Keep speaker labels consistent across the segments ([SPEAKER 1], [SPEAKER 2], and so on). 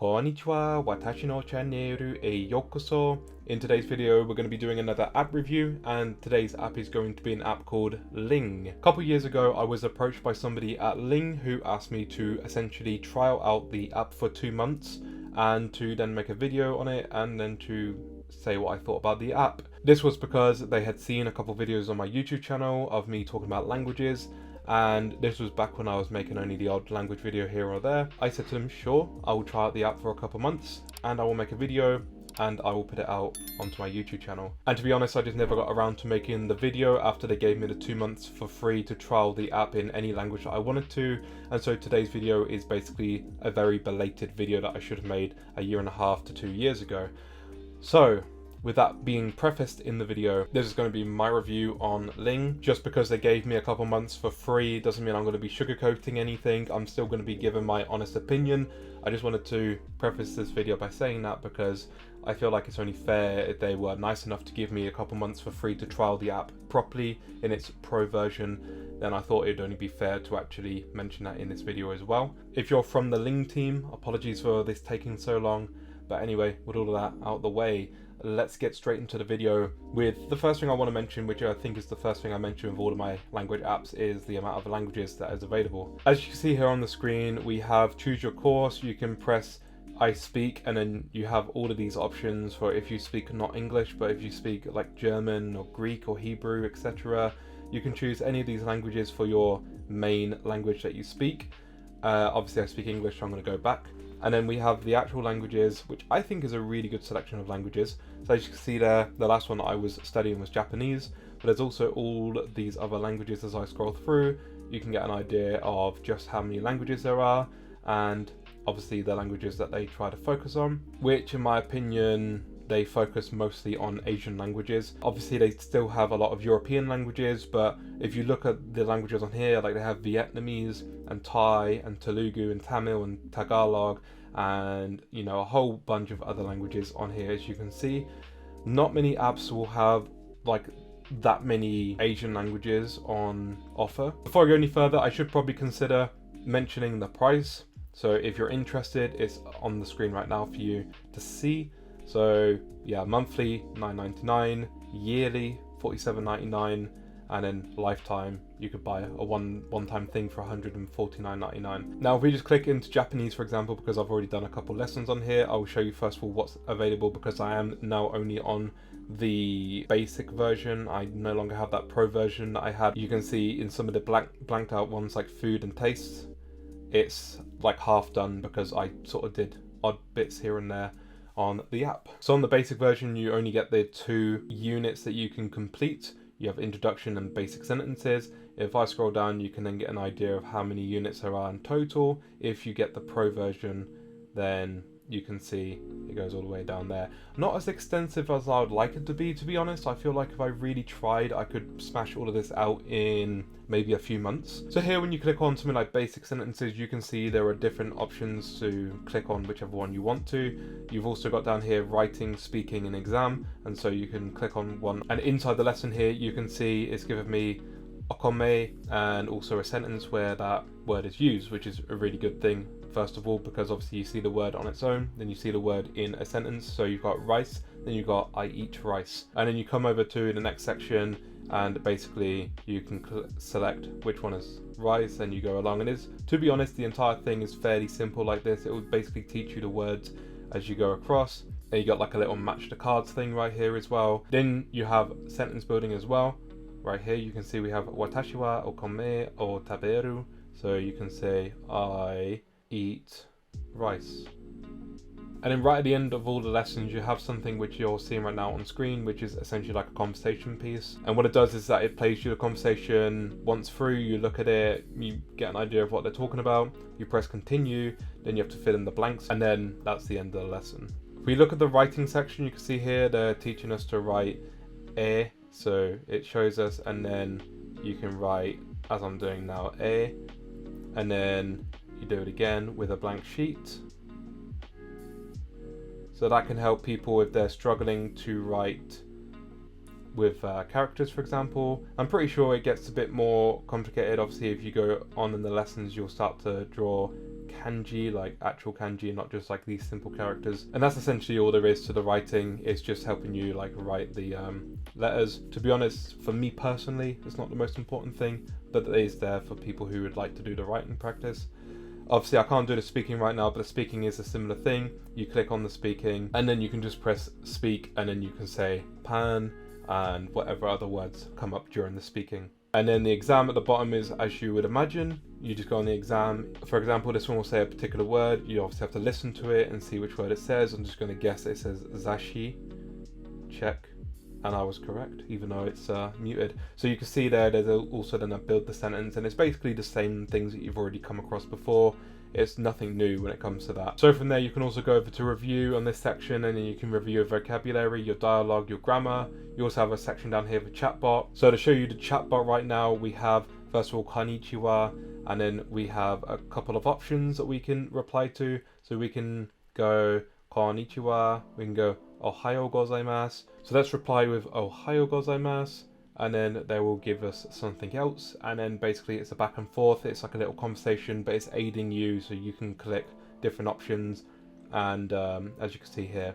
[SPEAKER 1] Konnichiwa, watashi no channel e yokoso. In today's video, we're going to be doing another app review, and today's app is going to be an app called Ling. A couple years ago, I was approached by somebody at Ling who asked me to essentially trial out the app for 2 months and to then make a video on it and then to say what I thought about the app. This was because they had seen a couple videos on my YouTube channel of me talking about languages, and this was back when I was making only the odd language video here or there. I said to them, sure, I will try out the app for a couple months and I will make a video and I will put it out onto my YouTube channel. And to be honest, I just never got around to making the video after they gave me the 2 months for free to trial the app in any language that I wanted to. And so today's video is basically a very belated video that I should have made 1.5 to 2 years ago. So with that being prefaced in the video, this is going to be my review on Ling. Just because they gave me a couple months for free doesn't mean I'm going to be sugarcoating anything. I'm still going to be giving my honest opinion. I just wanted to preface this video by saying that because I feel like it's only fair if they were nice enough to give me a couple months for free to trial the app properly in its pro version. Then I thought it'd only be fair to actually mention that in this video as well. If you're from the Ling team, apologies for this taking so long. But anyway, with all of that out the way, let's get straight into the video with the first thing I want to mention, which I think is the first thing I mention with all of my language apps, is the amount of languages that is available. As you can see here on the screen, we have choose your course. You can press I speak, and then you have all of these options for if you speak not English, but if you speak like German or Greek or Hebrew, etc. You can choose any of these languages for your main language that you speak. Obviously I speak English, so I'm going to go back. And then we have the actual languages, which I think is a really good selection of languages. So as you can see there, the last one that I was studying was Japanese, but there's also all these other languages. As I scroll through, you can get an idea of just how many languages there are, and obviously the languages that they try to focus on, which in my opinion, they focus mostly on Asian languages. Obviously they still have a lot of European languages, but if you look at the languages on here, like they have Vietnamese and Thai and Telugu and Tamil and Tagalog, and you know, a whole bunch of other languages on here. As you can see, not many apps will have like that many Asian languages on offer. Before I go any further, I should probably consider mentioning the price. So if you're interested, it's on the screen right now for you to see. So yeah, monthly $9.99, yearly $47.99, and then lifetime you could buy a one-time thing for $149.99. Now if we just click into Japanese, for example, because I've already done a couple lessons on here, I will show you first of all what's available, because I am now only on the basic version. I no longer have that pro version that I had. You can see in some of the blanked out ones like food and taste, it's like half done because I sort of did odd bits here and there on the app. So on the basic version, you only get the 2 units that you can complete. You have introduction and basic sentences. If I scroll down, you can then get an idea of how many units there are in total. If you get the pro version, then you can see it goes all the way down there. Not as extensive as I would like it to be honest. I feel like if I really tried, I could smash all of this out in maybe a few months. So here, when you click on something like basic sentences, you can see there are different options to click on whichever one you want to. You've also got down here writing, speaking, and exam, and so you can click on one, and inside the lesson here you can see it's given me okome and also a sentence where that word is used, which is a really good thing. First of all, because obviously you see the word on its own, then you see the word in a sentence. So you've got rice, then you've got I eat rice, and then you come over to the next section and basically you can select which one is rice and you go along. And to be honest, the entire thing is fairly simple like this. It will basically teach you the words as you go across. And you got like a little match the cards thing right here as well. Then you have sentence building as well. Right here you can see we have watashi wa okome o taberu, so you can say I eat rice. And then right at the end of all the lessons, you have something which you're seeing right now on screen, which is essentially like a conversation piece. And what it does is that it plays you the conversation once through. You look at it, you get an idea of what they're talking about, you press continue, then you have to fill in the blanks, and then that's the end of the lesson. If we look at the writing section, you can see here they're teaching us to write e, so it shows us, and then you can write, as I'm doing now, e, and then you do it again with a blank sheet. So that can help people if they're struggling to write with characters, for example. I'm pretty sure it gets a bit more complicated. Obviously, if you go on in the lessons, you'll start to draw kanji, like actual kanji, and not just like these simple characters. And that's essentially all there is to the writing. It's just helping you like write the letters. To be honest, for me personally, it's not the most important thing, but it is there for people who would like to do the writing practice. Obviously I can't do the speaking right now, but the speaking is a similar thing. You click on the speaking and then you can just press speak, and then you can say pan and whatever other words come up during the speaking. And then the exam at the bottom is as you would imagine. You just go on the exam. For example, this one will say a particular word. You obviously have to listen to it and see which word it says. I'm just going to guess it says zashi. Check. And I was correct, even though it's muted. So you can see there's also then a build the sentence, and it's basically the same things that you've already come across before. It's nothing new when it comes to that. So from there you can also go over to review on this section, and then you can review your vocabulary, your dialogue, your grammar. You also have a section down here for chatbot. So to show you the chatbot right now, we have first of all konnichiwa, and then we have a couple of options that we can reply to. So we can go konnichiwa, we can go ohayo gozaimasu. So let's reply with ohayo gozaimasu, and then they will give us something else, and then basically it's a back and forth. It's like a little conversation, but it's aiding you, so you can click different options. And as you can see here,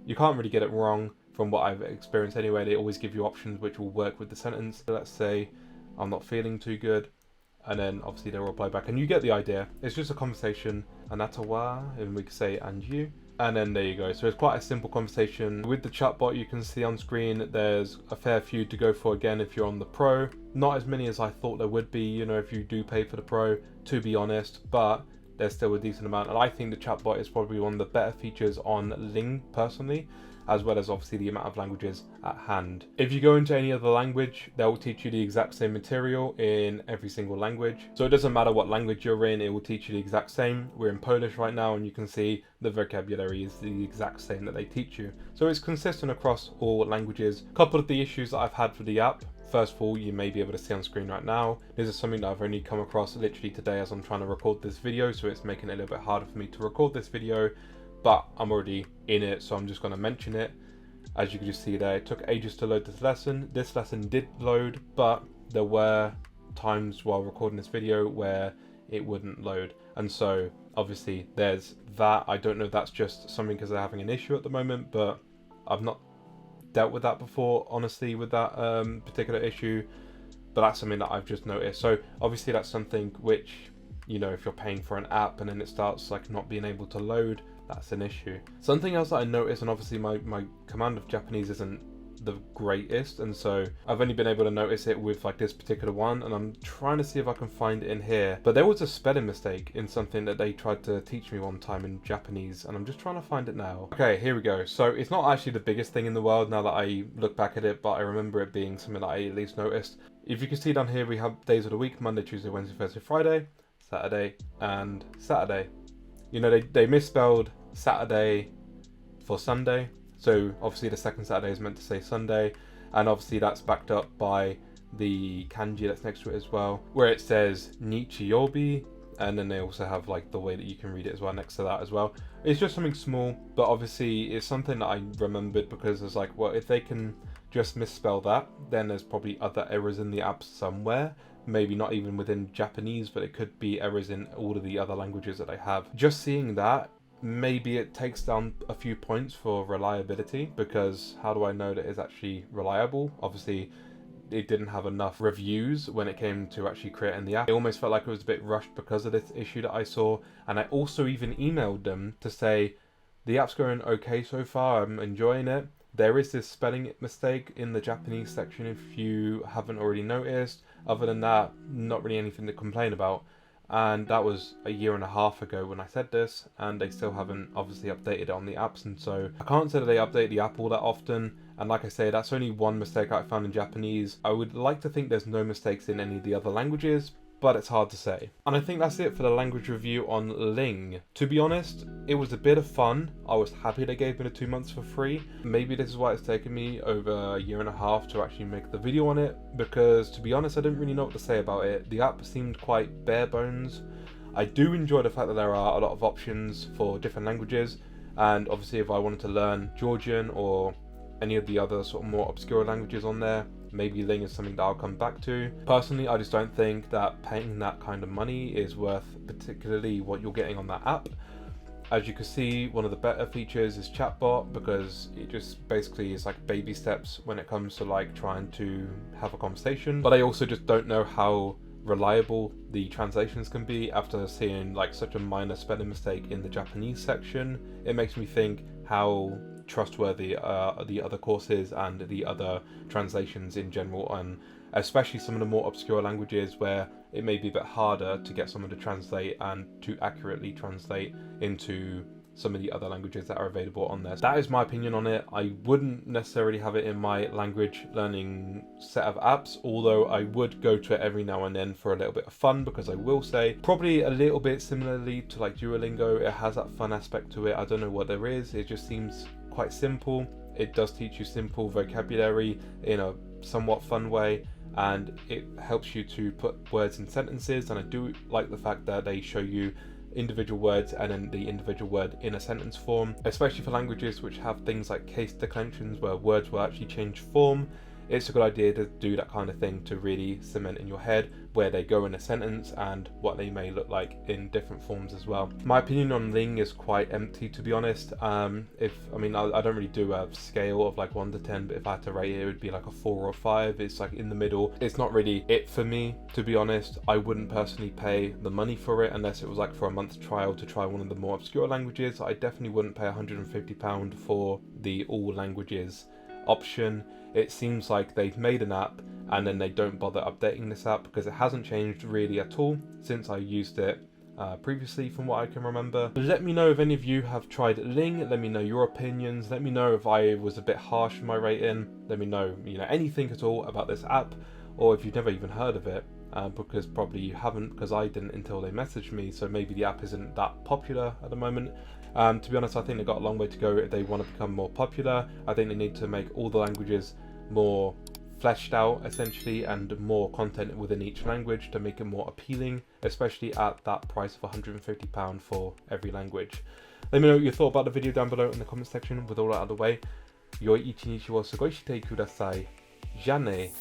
[SPEAKER 1] you can't really get it wrong from what I've experienced anyway. They always give you options which will work with the sentence. So let's say I'm not feeling too good, and then obviously they'll reply back, and you get the idea. It's just a conversation. Anata wa, and we can say and you. And then there you go. So it's quite a simple conversation. With the chatbot, you can see on screen there's a fair few to go for again if you're on the pro. Not as many as I thought there would be, you know, if you do pay for the pro, to be honest, but there's still a decent amount. And I think the chatbot is probably one of the better features on Ling personally, as well as obviously the amount of languages at hand. If you go into any other language, they'll teach you the exact same material in every single language. So it doesn't matter what language you're in, it will teach you the exact same. We're in Polish right now, and you can see the vocabulary is the exact same that they teach you. So it's consistent across all languages. A couple of the issues that I've had for the app, first of all, you may be able to see on screen right now. This is something that I've only come across literally today as I'm trying to record this video, so it's making it a little bit harder for me to record this video. But I'm already in it, so I'm just going to mention it. As you can just see there, it took ages to load this lesson. This lesson did load, but there were times while recording this video where it wouldn't load. And so obviously there's that. I don't know if that's just something because they're having an issue at the moment, but I've not dealt with that before, honestly, with that particular issue. But that's something that I've just noticed. So obviously that's something which, you know, if you're paying for an app and then it starts like not being able to load, that's an issue. Something else that I noticed, and obviously my command of Japanese isn't the greatest, and so I've only been able to notice it with like this particular one, and I'm trying to see if I can find it in here. But there was a spelling mistake in something that they tried to teach me one time in Japanese, and I'm just trying to find it now. Okay, here we go. So it's not actually the biggest thing in the world now that I look back at it, but I remember it being something that I at least noticed. If you can see down here, we have days of the week: Monday, Tuesday, Wednesday, Thursday, Friday, Saturday, and Saturday. You know, they misspelled Saturday for Sunday, so obviously the second Saturday is meant to say Sunday, and obviously that's backed up by the kanji that's next to it as well, where it says Nichiyobi, and then they also have like the way that you can read it as well next to that as well. It's just something small, but obviously it's something that I remembered because it's like, well, if they can just misspell that, then there's probably other errors in the app somewhere. Maybe not even within Japanese, but it could be errors in all of the other languages that they have. Just seeing that, maybe it takes down a few points for reliability, because how do I know that it's actually reliable? Obviously, it didn't have enough reviews when it came to actually creating the app. It almost felt like it was a bit rushed because of this issue that I saw. And I also even emailed them to say, the app's going okay so far, I'm enjoying it. There is this spelling mistake in the Japanese section if you haven't already noticed. Other than that, not really anything to complain about. And that was a year and a half ago when I said this, and they still haven't obviously updated it on the apps, and so I can't say that they update the app all that often. And like I say, that's only one mistake I found in Japanese. I would like to think there's no mistakes in any of the other languages, but it's hard to say. And I think that's it for the language review on Ling. To be honest, it was a bit of fun. I was happy they gave me the 2 months for free. Maybe this is why it's taken me over a year and a half to actually make the video on it, because to be honest, I didn't really know what to say about it. The app seemed quite bare bones. I do enjoy the fact that there are a lot of options for different languages, and obviously if I wanted to learn Georgian or any of the other sort of more obscure languages on there, maybe Ling is something that I'll come back to. Personally, I just don't think that paying that kind of money is worth particularly what you're getting on that app. As you can see, one of the better features is Chatbot, because it just basically is like baby steps when it comes to like trying to have a conversation. But I also just don't know how reliable the translations can be after seeing like such a minor spelling mistake in the Japanese section. It makes me think how trustworthy the other courses and the other translations in general, and especially some of the more obscure languages where it may be a bit harder to get someone to translate and to accurately translate into some of the other languages that are available on there. That is my opinion on it. I wouldn't necessarily have it in my language learning set of apps, although I would go to it every now and then for a little bit of fun, because I will say, probably a little bit similarly to like Duolingo, it has that fun aspect to it. I don't know what there is, it just seems quite simple. It does teach you simple vocabulary in a somewhat fun way, and it helps you to put words in sentences, and I do like the fact that they show you individual words and then the individual word in a sentence form, especially for languages which have things like case declensions where words will actually change form. It's a good idea to do that kind of thing to really cement in your head where they go in a sentence and what they may look like in different forms as well. My opinion on Ling is quite empty, to be honest. I don't really do a scale of like 1 to 10, but if I had to rate it, it would be like a 4 or 5. It's like in the middle. It's not really it for me, to be honest. I wouldn't personally pay the money for it unless it was like for a month's trial to try one of the more obscure languages. I definitely wouldn't pay £150 for the all languages option. It seems like they've made an app and then they don't bother updating this app, because it hasn't changed really at all since I used it previously, from what I can remember. Let me know if any of you have tried Ling. Let me know your opinions. Let me know if I was a bit harsh in my rating. Let me know, anything at all about this app, or if you've never even heard of it, because probably you haven't, because I didn't until they messaged me, so maybe the app isn't that popular at the moment. To be honest, I think they've got a long way to go if they want to become more popular. I think they need to make all the languages more fleshed out, essentially, and more content within each language to make it more appealing, especially at that price of £150 for every language. Let me know what you thought about the video down below in the comment section. With all that out of the way, Yoi ichinichi wo sugoi shite kudasai. Ja ne.